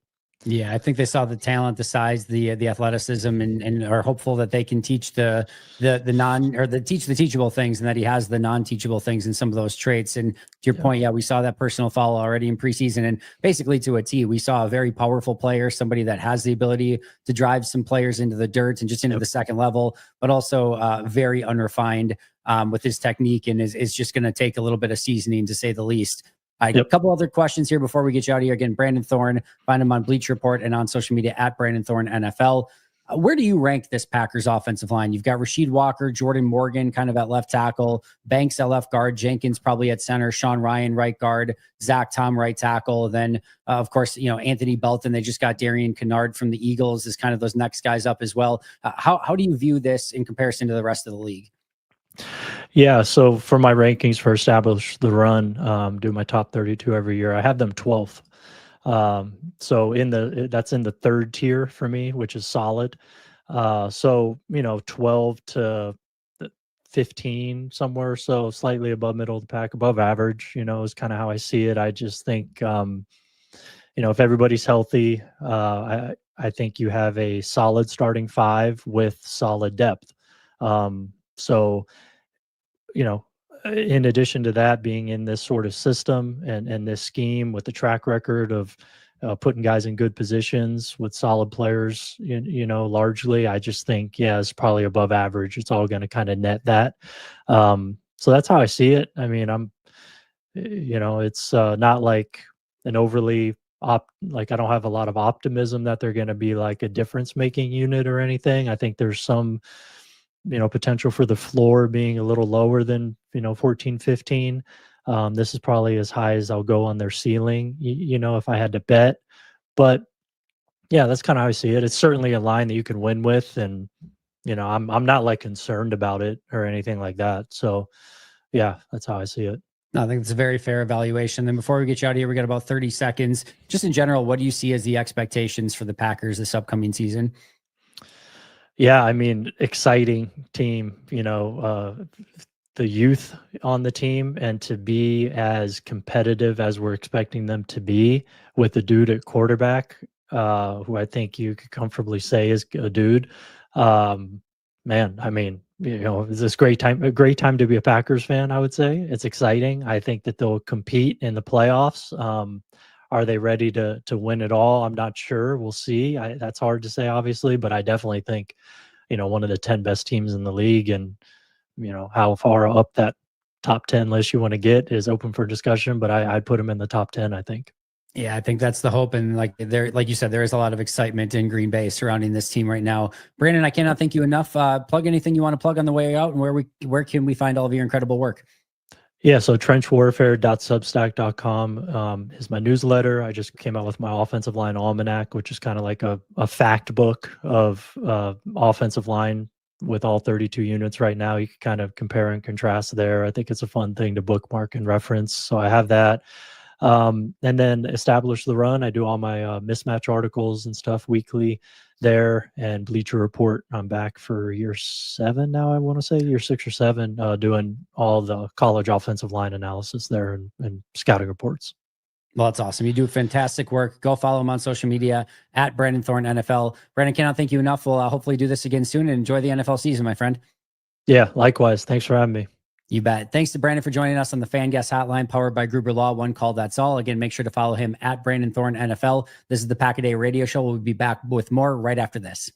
Yeah, I think they saw the talent, the size, the athleticism, and are hopeful that they can teach the teachable things, and that he has the non-teachable things in some of those traits. And to your point, yeah, we saw that personal foul already in preseason, and basically to a T, we saw a very powerful player, somebody that has the ability to drive some players into the dirt and just into the second level, but also very unrefined with his technique, and is just going to take a little bit of seasoning, to say the least. A couple other questions here before we get you out of here. Again, Brandon Thorne, find him on Bleacher Report and on social media at Brandon Thorne NFL. Where do you rank this Packers offensive line? You've got Rasheed Walker, Jordan Morgan kind of at left tackle, Banks at left guard, Jenkins probably at center, Sean Ryan right guard, Zach Tom right tackle. Then, of course, Anthony Belton. They just got Darian Kennard from the Eagles as kind of those next guys up as well. How do you view this in comparison to the rest of the league? Yeah, so for my rankings for Establish the Run, do my top 32 every year, I have them 12th. So that's in the third tier for me, which is solid. So 12 to 15 somewhere, so slightly above middle of the pack, above average, is kind of how I see it. I just think if everybody's healthy, I think you have a solid starting five with solid depth. So in addition to that, being in this sort of system and this scheme with the track record of putting guys in good positions with solid players, largely, I just think, it's probably above average. It's all going to kind of net that. So that's how I see it. I mean, it's not like an overly like I don't have a lot of optimism that they're going to be like a difference making unit or anything. I think there's some potential for the floor being a little lower than 14, 15. This is probably as high as I'll go on their ceiling, if I had to bet. But yeah, that's kind of how I see it. It's certainly a line that you can win with, and I'm not like concerned about it or anything like that. So yeah, that's how I see it. I think it's a very fair evaluation. Then before we get you out of here, we got about 30 seconds. Just in general, what do you see as the expectations for the Packers this upcoming season? Yeah, I mean, exciting team, the youth on the team, and to be as competitive as we're expecting them to be with the dude at quarterback, who I think you could comfortably say is a dude. Man, I mean, it's this a great time to be a Packers fan, I would say. It's exciting. I think that they'll compete in the playoffs. Are they ready to win it all? I'm not sure. We'll see. That's hard to say, obviously, but I definitely think, one of the 10 best teams in the league, and, how far up that top 10 list you want to get is open for discussion, but I'd put them in the top 10, I think. Yeah, I think that's the hope. And like you said, there is a lot of excitement in Green Bay surrounding this team right now. Brandon, I cannot thank you enough. Plug anything you want to plug on the way out, and where can we find all of your incredible work? Yeah, so trenchwarfare.substack.com is my newsletter. I just came out with my offensive line almanac, which is kind of like a fact book of offensive line with all 32 units right now. You can kind of compare and contrast there. I think it's a fun thing to bookmark and reference. So I have that. And then Establish the Run. I do all my mismatch articles and stuff weekly there, and Bleacher Report. I'm back for year 7 now. I want to say year 6 or 7, doing all the college offensive line analysis there and scouting reports. Well, that's awesome. You do fantastic work. Go follow him on social media at Brandon Thorne NFL. Brandon, cannot thank you enough. We'll hopefully do this again soon, and enjoy the NFL season, my friend. Yeah, likewise. Thanks for having me. You bet. Thanks to Brandon for joining us on the Fan Guest Hotline, powered by Gruber Law. One call, that's all. Again, make sure to follow him at Brandon Thorne NFL. This is the Pack a Day Radio Show. We'll be back with more right after this.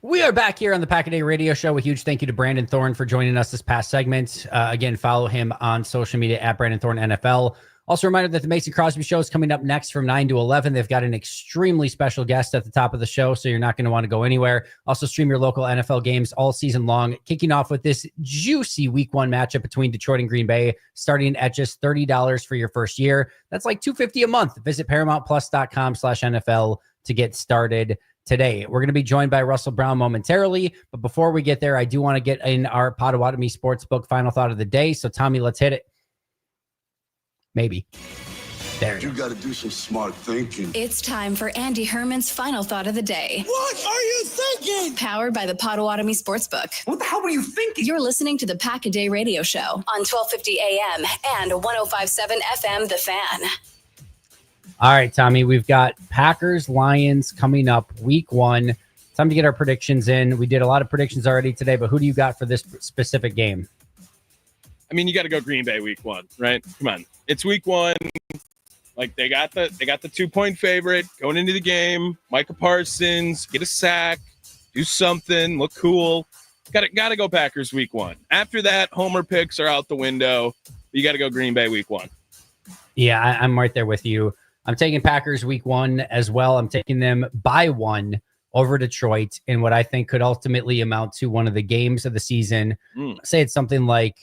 We are back here on the Pack a Day Radio Show. A huge thank you to Brandon Thorne for joining us this past segment. Again, follow him on social media at Brandon Thorne NFL. Also, a reminder that the Mason Crosby Show is coming up next from 9 to 11. They've got an extremely special guest at the top of the show, so you're not going to want to go anywhere. Also, stream your local NFL games all season long, kicking off with this juicy Week 1 matchup between Detroit and Green Bay, starting at just $30 for your first year. That's like $250 a month. Visit ParamountPlus.com/NFL to get started today. We're going to be joined by Russell Brown momentarily, but before we get there, I do want to get in our Potawatomi Sportsbook final thought of the day. So, Tommy, let's hit it. Maybe. There You got to do some smart thinking. It's time for Andy Herman's final thought of the day. What are you thinking? Powered by the Potawatomi Sportsbook. What the hell were you thinking? You're listening to the Pack a Day Radio Show on 1250 AM and 105.7 FM, The Fan. All right, Tommy, we've got Packers, Lions coming up Week 1. Time to get our predictions in. We did a lot of predictions already today, but who do you got for this specific game? I mean, you got to go Green Bay Week 1, right? Come on, it's Week 1. Like they got the 2-point favorite going into the game. Micah Parsons get a sack, do something, look cool. Got to go Packers Week 1. After that, homer picks are out the window. You got to go Green Bay Week 1. Yeah, I'm right there with you. I'm taking Packers Week 1 as well. I'm taking them by 1 over Detroit in what I think could ultimately amount to one of the games of the season. Say it's something like,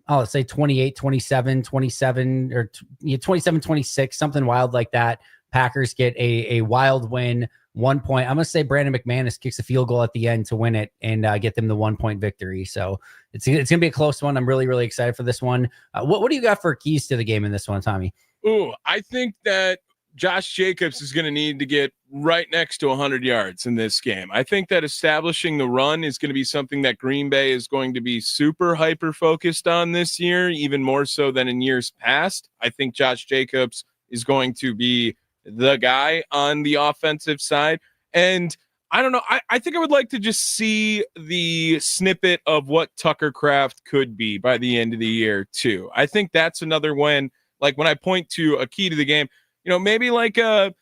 let's say 28, 27, 27, or 27, 26, something wild like that. Packers get a wild win, 1 point. I'm going to say Brandon McManus kicks a field goal at the end to win it and get them the 1 point victory. So it's going to be a close one. I'm really, really excited for this one. What do you got for keys to the game in this one, Tommy? Ooh, I think that Josh Jacobs is going to need to get right next to 100 yards in this game. I think that establishing the run is going to be something that Green Bay is going to be super hyper focused on this year, even more so than in years past. I think Josh Jacobs is going to be the guy on the offensive side. And I don't know. I think I would like to just see the snippet of what Tucker Kraft could be by the end of the year too. I think that's another one. Like when I point to a key to the game, maybe like a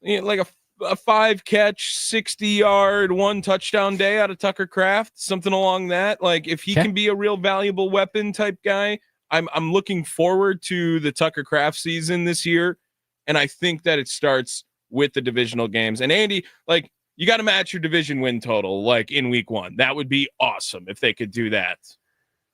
5-catch, 60-yard, 1 touchdown day out of Tucker Kraft, something along that. Like if he can be a real valuable weapon type guy, I'm looking forward to the Tucker Kraft season this year. And I think that it starts with the divisional games. And Andy, like you got to match your division win total, like in Week 1. That would be awesome if they could do that.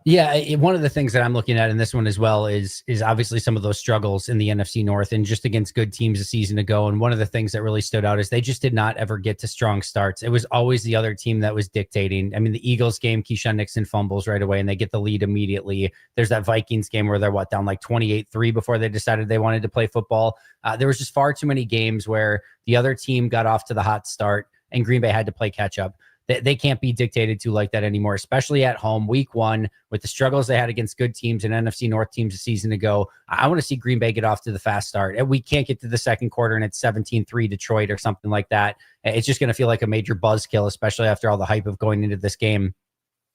Yeah, one of the things that I'm looking at in this one as well is obviously some of those struggles in the NFC North and just against good teams a season ago. And one of the things that really stood out is they just did not ever get to strong starts. It was always the other team that was dictating. I mean, the Eagles game, Keyshawn Nixon fumbles right away and they get the lead immediately. There's that Vikings game where they're down like 28-3 before they decided they wanted to play football. There was just far too many games where the other team got off to the hot start and Green Bay had to play catch up. They can't be dictated to like that anymore, especially at home. Week 1, with the struggles they had against good teams and NFC North teams a season ago, I want to see Green Bay get off to the fast start. And we can't get to the second quarter and it's 17-3 Detroit or something like that. It's just going to feel like a major buzzkill, especially after all the hype of going into this game.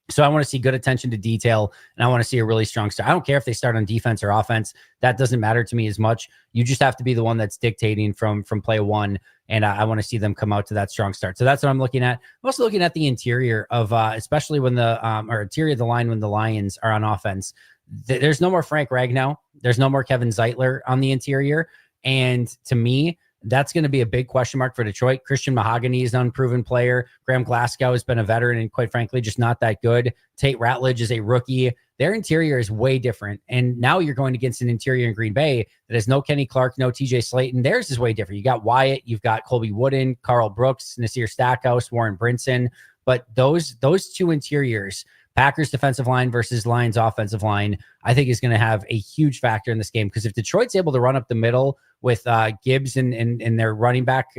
So I want to see good attention to detail, and I want to see a really strong start. I don't care if they start on defense or offense. That doesn't matter to me as much. You just have to be the one that's dictating from play 1, and I want to see them come out to that strong start. So that's what I'm looking at. I'm also looking at the interior of, especially when interior of the line when the Lions are on offense. There's no more Frank Ragnow. There's no more Kevin Zeitler on the interior, and to me, that's going to be a big question mark for Detroit. Christian Mahogany is an unproven player. Graham Glasgow has been a veteran and quite frankly, just not that good. Tate Ratledge is a rookie. Their interior is way different. And now you're going against an interior in Green Bay that has no Kenny Clark, no TJ Slayton. Theirs is way different. You got Wyatt, you've got Colby Wooden, Carl Brooks, Nasir Stackhouse, Warren Brinson. But those two interiors, Packers defensive line versus Lions offensive line, I think is going to have a huge factor in this game. Because if Detroit's able to run up the middle with Gibbs and their running back,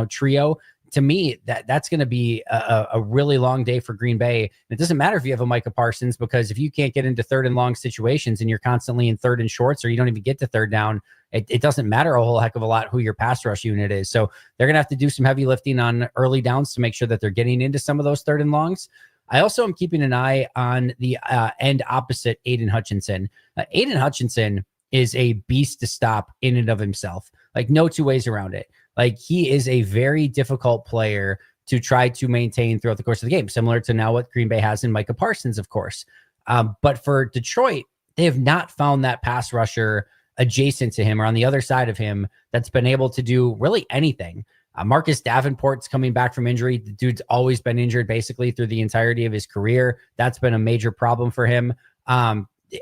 trio, to me, that's going to be a really long day for Green Bay. And it doesn't matter if you have a Micah Parsons, because if you can't get into 3rd and long situations and you're constantly in 3rd and shorts, or you don't even get to 3rd down, it doesn't matter a whole heck of a lot who your pass rush unit is. So they're going to have to do some heavy lifting on early downs to make sure that they're getting into some of those 3rd and longs. I also am keeping an eye on the end opposite, Aiden Hutchinson. Aiden Hutchinson is a beast to stop in and of himself. Like, no two ways around it. Like, he is a very difficult player to try to maintain throughout the course of the game, similar to now what Green Bay has in Micah Parsons, of course. But for Detroit, they have not found that pass rusher adjacent to him or on the other side of him that's been able to do really anything. Marcus Davenport's coming back from injury. The dude's always been injured basically through the entirety of his career. That's been a major problem for him.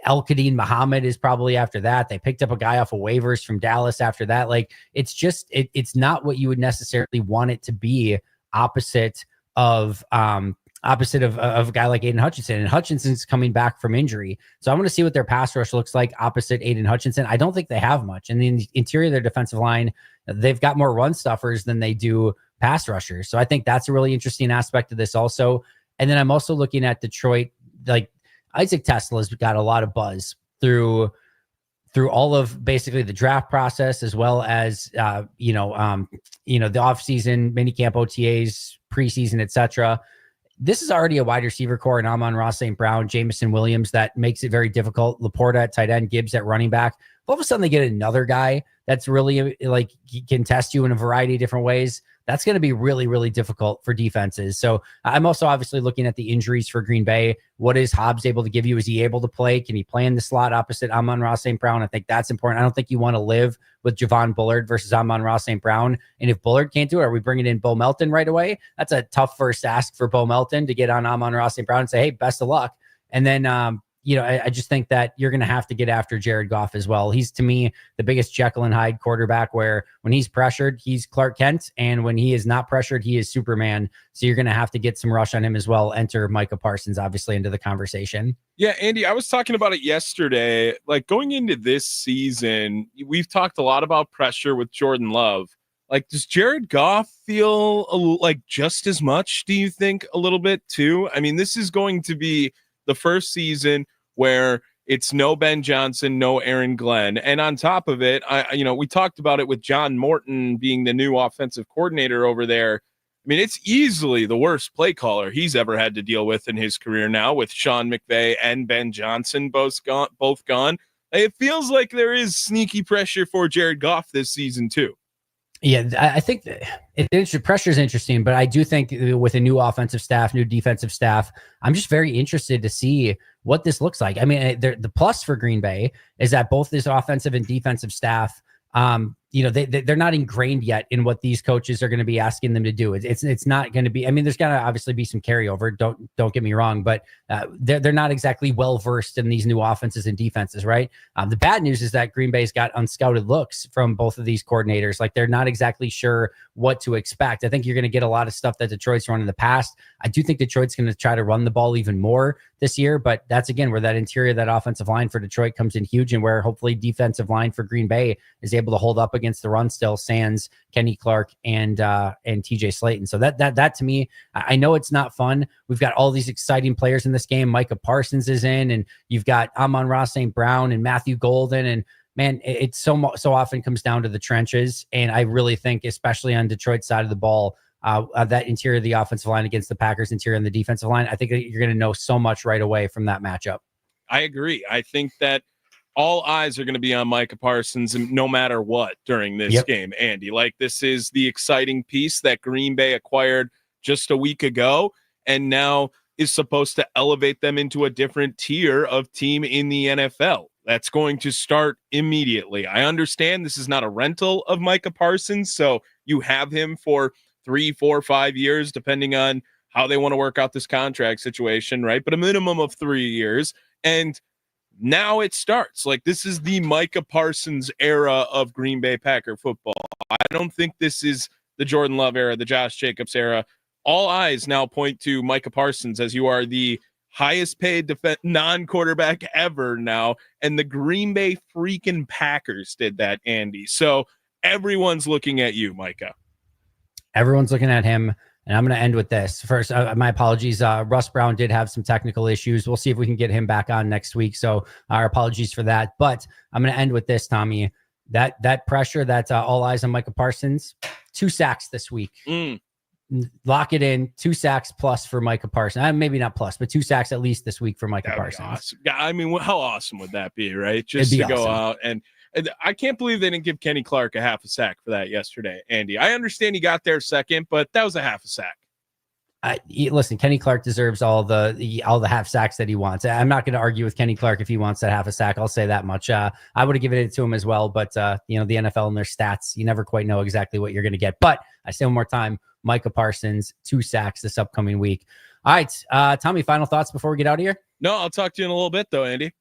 El-Kadim Muhammad is probably after that. They picked up a guy off of waivers from Dallas after that. Like, it's just, it's not what you would necessarily want it to be opposite of a guy like Aiden Hutchinson. And Hutchinson's coming back from injury. So I want to see what their pass rush looks like opposite Aiden Hutchinson. I don't think they have much. And the interior of their defensive line, they've got more run stuffers than they do pass rushers. So I think that's a really interesting aspect of this also. And then I'm also looking at Detroit. Like, Isaac Tesla's got a lot of buzz through all of basically the draft process, as well as the offseason, minicamp, OTAs, preseason, etc. This is already a wide receiver core in Amon-Ra St. Brown, Jamison Williams, that makes it very difficult. Laporta at tight end, Gibbs at running back. All of a sudden they get another guy that's really like can test you in a variety of different ways. That's going to be really, really difficult for defenses. So I'm also obviously looking at the injuries for Green Bay. What is Hobbs able to give you? Is he able to play? Can he play in the slot opposite Amon-Ra St. Brown? I think that's important. I don't think you want to live with Javon Bullard versus Amon-Ra St. Brown. And if Bullard can't do it, are we bringing in Bo Melton right away? That's a tough first ask for Bo Melton to get on Amon-Ra St. Brown and say, hey, best of luck. And then, I just think that you're going to have to get after Jared Goff as well. He's, to me, the biggest Jekyll and Hyde quarterback, where when he's pressured, he's Clark Kent. And when he is not pressured, he is Superman. So you're going to have to get some rush on him as well. Enter Micah Parsons, obviously, into the conversation. Yeah, Andy, I was talking about it yesterday. Like, going into this season, we've talked a lot about pressure with Jordan Love. Like, does Jared Goff feel like just as much, do you think, a little bit too? I mean, this is going to be the first season where it's no Ben Johnson, no Aaron Glenn. And on top of it, we talked about it with John Morton being the new offensive coordinator over there. I mean, it's easily the worst play caller he's ever had to deal with in his career now, with Sean McVay and Ben Johnson both gone. It feels like there is sneaky pressure for Jared Goff this season too. Yeah, I think pressure is interesting, but I do think with a new offensive staff, new defensive staff, I'm just very interested to see what this looks like. I mean, the plus for Green Bay is that both this offensive and defensive staff, they're not ingrained yet in what these coaches are going to be asking them to do. It's not going to be. I mean, there's going to obviously be some carryover. Don't get me wrong, but they're not exactly well versed in these new offenses and defenses, right? The bad news is that Green Bay's got unscouted looks from both of these coordinators. Like, they're not exactly sure what to expect. I think you're going to get a lot of stuff that Detroit's run in the past. I do think Detroit's going to try to run the ball even more this year, but that's again where that interior, that offensive line for Detroit comes in huge, and where hopefully defensive line for Green Bay is able to hold up against the run still, sans Kenny Clark and TJ Slayton. So that to me, I know it's not fun. We've got all these exciting players in this game. Micah Parsons is in, and you've got Amon-Ra St. Brown and Matthew Golden, and man, it so often comes down to the trenches. And I really think, especially on Detroit's side of the ball, that interior of the offensive line against the Packers interior and the defensive line, I think that you're going to know so much right away from that matchup. I agree. I think that all eyes are going to be on Micah Parsons no matter what during this game, Andy. Like, this is the exciting piece that Green Bay acquired just a week ago, and now is supposed to elevate them into a different tier of team in the NFL. That's going to start immediately. I understand this is not a rental of Micah Parsons, so you have him for 3, 4, 5 years, depending on how they want to work out this contract situation, right? But a minimum of 3 years. And now it starts. Like, this is the Micah Parsons era of Green Bay Packer football. I don't think this is the Jordan Love era, the Josh Jacobs era. All eyes now point to Micah Parsons, as you are the highest paid non-quarterback ever now. And the Green Bay freaking Packers did that, Andy. So everyone's looking at you, Micah. Everyone's looking at him. And I'm going to end with this. First, my apologies. Russ Brown did have some technical issues. We'll see if we can get him back on next week. So our apologies for that. But I'm going to end with this, Tommy. That pressure, that's all eyes on Micah Parsons. 2 sacks this week. Lock it in. 2 sacks plus for Micah Parsons. Maybe not plus, but 2 sacks at least this week for Micah Parsons. Awesome. I mean, how awesome would that be, right? Just to go out and I can't believe they didn't give Kenny Clark a half a sack for that yesterday, Andy. I understand he got there second, but that was a half a sack. Listen, Kenny Clark deserves all the half sacks that he wants. I'm not going to argue with Kenny Clark if he wants that half a sack. I'll say that much. I would have given it to him as well, but the NFL and their stats, you never quite know exactly what you're going to get. But I say one more time, Micah Parsons, 2 sacks this upcoming week. All right, Tommy, final thoughts before we get out of here? No, I'll talk to you in a little bit though, Andy.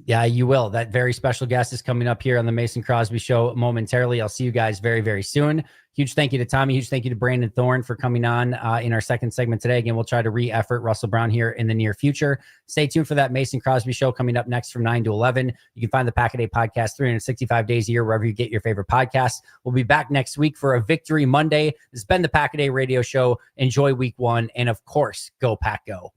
Yeah, you will. That very special guest is coming up here on the Mason Crosby Show momentarily. I'll see you guys very, very soon. Huge thank you to Tommy. Huge thank you to Brandon Thorne for coming on in our second segment today. Again, we'll try to re-effort Russell Brown here in the near future. Stay tuned for that Mason Crosby Show coming up next from 9 to 11. You can find the Pack a Day podcast 365 days a year, wherever you get your favorite podcasts. We'll be back next week for a Victory Monday. This has been the Pack a Day radio show. Enjoy week 1. And of course, go Pack Go.